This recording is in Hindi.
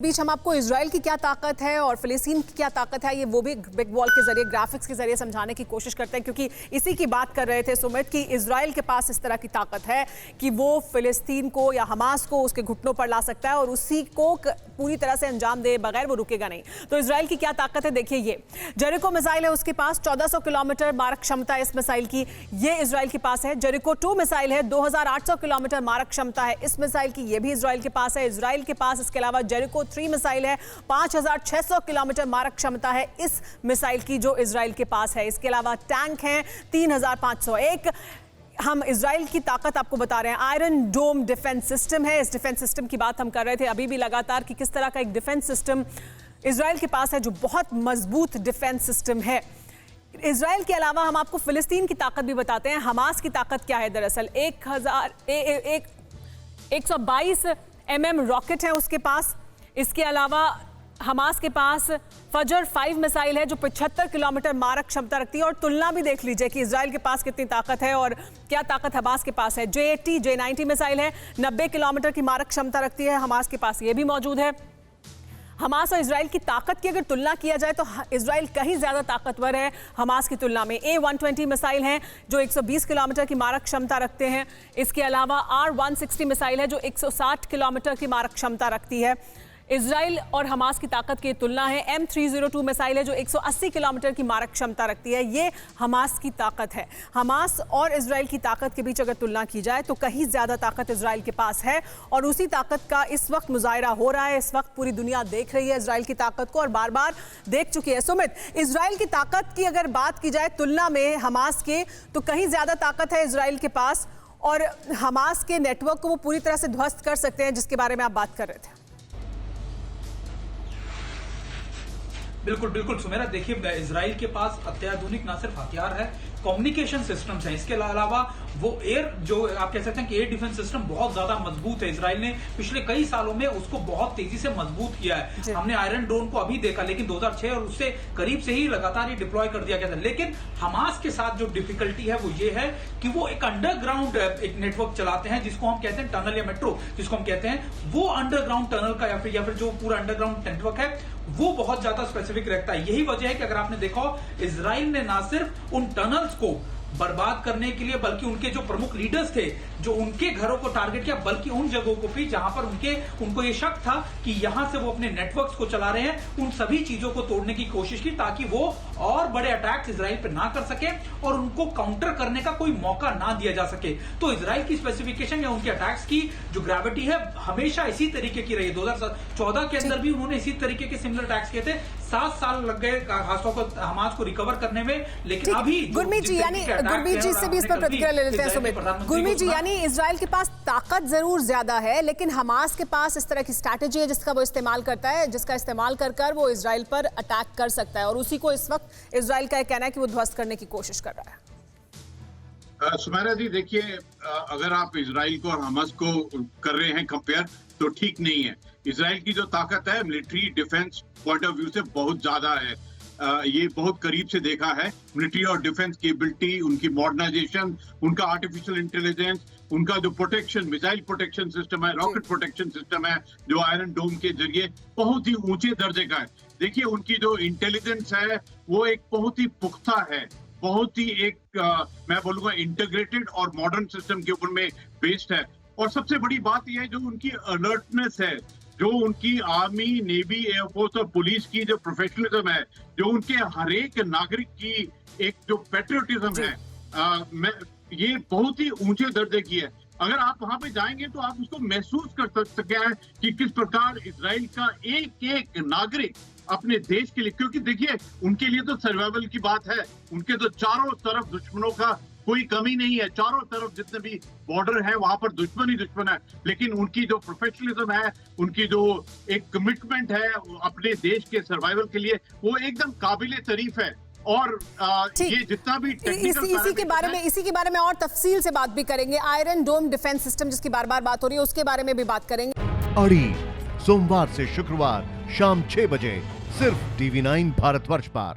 बीच हम आपको इजराइल की क्या ताकत है और फिलिस्तीन की क्या ताकत है, ये वो भी बिग वॉल के जरिए, ग्राफिक्स के जरिए समझाने की कोशिश करते हैं, क्योंकि इसी की बात कर रहे थे सुमित कि इजराइल के पास इस तरह की ताकत है कि वो फिलिस्तीन को या हमास को उसके घुटनों पर ला सकता है और उसी को पूरी तरह से अंजाम दे बगैर वो रुकेगा नहीं। तो इजराइल की क्या ताकत है, देखिए ये जेरिको मिसाइल है उसके पास, 1400 किलोमीटर मारक क्षमता है इस मिसाइल की, ये इजराइल के पास है। जेरिको 2 मिसाइल है, 2800 किलोमीटर मारक क्षमता है इस मिसाइल की, ये भी इजराइल के पास है। इजराइल के पास इसके अलावा जेरिको 3 मिसाइल है, 5600 किलोमीटर मारक क्षमता है इस मिसाइल की जो इजराइल के पास है। इसके अलावा टैंक हैं 3501। हम इजराइल की ताकत आपको बता रहे हैं, आयरन डोम डिफेंस सिस्टम है। इस डिफेंस सिस्टम की बात हम कर रहे थे अभी भी लगातार कि किस तरह का एक डिफेंस सिस्टम इजराइल के पास है जो बहुत मजबूत डिफेंस सिस्टम है। इजराइल के अलावा हम आपको फिलिस्तीन की ताकत भी बताते हैं। हमास की ताकत क्या है, दरअसल 122 mm रॉकेट है उसके पास। इसके अलावा हमास के पास फजर 5 मिसाइल है जो 75 किलोमीटर मारक क्षमता रखती है। और तुलना भी देख लीजिए कि इजराइल के पास कितनी ताकत है और क्या ताकत हमास के पास है। J90 मिसाइल है, 90 किलोमीटर की मारक क्षमता रखती है, हमास के पास ये भी मौजूद है। हमास और इजराइल की ताकत की अगर तुलना किया जाए तो इजराइल कहीं ज़्यादा ताकतवर है हमास की तुलना में। A120 मिसाइल हैं जो 120 किलोमीटर की मारक क्षमता रखते हैं। इसके अलावा R160 मिसाइल है जो 160 किलोमीटर की मारक क्षमता रखती है। इजराइल और हमास की ताकत की तुलना है M302 मिसाइल है जो 180 किलोमीटर की मारक क्षमता रखती है, ये हमास की ताकत है। हमास और इजराइल की ताकत के बीच अगर तुलना की जाए तो कहीं ज़्यादा ताकत इजराइल के पास है और उसी ताकत का इस वक्त मुजाहिरा हो रहा है। इस वक्त पूरी दुनिया देख रही है इजराइल की ताकत को और बार बार देख चुकी है। सुमित, इजराइल की ताकत की अगर बात की जाए तुलना में हमास के, तो कहीं ज़्यादा ताकत है इजराइल के पास और हमास के नेटवर्क को वो पूरी तरह से ध्वस्त कर सकते हैं, जिसके बारे में आप बात कर रहे थे। बिल्कुल बिल्कुल सुमेरा, देखिए इजराइल के पास अत्याधुनिक ना सिर्फ हथियार है, कम्युनिकेशन सिस्टम्स हैं। इसके अलावा वो एयर, जो आप कह सकते हैं कि एयर डिफेंस सिस्टम बहुत ज्यादा मजबूत है। इजराइल ने पिछले कई सालों में उसको बहुत तेजी से मजबूत किया है। हमने आयरन डोम को अभी देखा, लेकिन 2006 और उससे करीब से ही लगातार ये डिप्लॉय कर दिया गया था। लेकिन हमास के साथ जो डिफिकल्टी है वो ये है कि वो एक अंडरग्राउंड एक नेटवर्क चलाते हैं जिसको हम कहते हैं टनल या मेट्रो जिसको हम कहते हैं, वो अंडरग्राउंड टनल का या फिर जो पूरा अंडरग्राउंड नेटवर्क है वो बहुत ज्यादा स्पेसिफिक रहता है। यही वजह है कि अगर आपने देखा हो, इजराइल ने ना सिर्फ उन टनल्स को बर्बाद करने के लिए बल्कि उनके जो प्रमुख लीडर्स थे जो उनके घरों को टारगेट किया, बल्कि उन जगहों को भी जहां पर उनको ये शक था कि यहां से वो अपने नेटवर्क्स को चला रहे हैं, उन सभी चीजों को तोड़ने की कोशिश की ताकि वो और बड़े अटैक्स इजराइल पर ना कर सके और उनको काउंटर करने का कोई मौका ना दिया जा सके। तो इजराइल की स्पेसिफिकेशन या उनके अटैक्स की जो ग्रेविटी है हमेशा इसी तरीके की रही है। 2014 के अंदर भी उन्होंने इसी तरीके के सिमिलर अटैक्स किए थे। 7 साल लग गए खासतौर पर हमास को रिकवर करने में, लेकिन अभी गुरमीत जी से भी इस पर प्रतिक्रिया ले लेते हैं। सुमित, गुरमीत जी, यानी इजराइल के पास ताकत जरूर ज्यादा है लेकिन हमास के पास इस तरह की स्ट्रैटेजी है जिसका वो इस्तेमाल करता है, जिसका इस्तेमाल कर वो इजराइल पर अटैक कर सकता है और उसी को इस वक्त इजराइल का कहना है कि वो ध्वस्त करने की कोशिश कर रहा है। सुमेरा जी, देखिए, अगर आप इजराइल को और हमास को कर रहे हैं कंपेयर तो ठीक नहीं है। इजराइल की जो ताकत है military defence point of view से बहुत ज्यादा है। ये बहुत करीब से देखा है। मिलिट्री और डिफेंस केबिलिटी, उनकी मॉडर्नाइजेशन, उनका आर्टिफिशियल इंटेलिजेंस, उनका जो प्रोटेक्शन, मिसाइल प्रोटेक्शन सिस्टम है, रॉकेट प्रोटेक्शन सिस्टम है जो आयरन डोम के जरिए बहुत ही ऊंचे दर्जे का है। देखिए, उनकी जो इंटेलिजेंस है वो एक बहुत ही पुख्ता है, बहुत ही मैं बोलूंगा इंटीग्रेटेड और मॉडर्न सिस्टम के ऊपर में बेस्ड है। और सबसे बड़ी बात यह है जो उनकी अलर्टनेस है, जो उनकी आर्मी, नेवी, एयरफोर्स और पुलिस की जो प्रोफेशनलिज्म है, जो उनके हर एक नागरिक की एक जो पेट्रियोटिज्म है, ये बहुत ही ऊंचे दर्जे की है। अगर आप वहां पे जाएंगे तो आप उसको महसूस कर सकते हैं कि किस प्रकार इजराइल का एक एक नागरिक अपने देश के लिए, क्योंकि देखिए उनके लिए तो सर्वाइवल की बात है, उनके तो चारों तरफ दुश्मनों का कोई कमी नहीं है, चारों तरफ जितने भी बॉर्डर है वहां पर दुश्मन ही दुश्मन है। लेकिन उनकी जो प्रोफेशनलिज्म है, उनकी जो एक कमिटमेंट है अपने देश के सर्वाइवल के लिए, वो एकदम काबिले तारीफ है। और ये जितना भी इसी के बारे में और तफसील से बात भी करेंगे। आयरन डोम डिफेंस सिस्टम जिसकी बार बार बात हो रही है उसके बारे में भी बात करेंगे। अड़ी सोमवार से शुक्रवार शाम 6 बजे सिर्फ TV9 भारतवर्ष पर।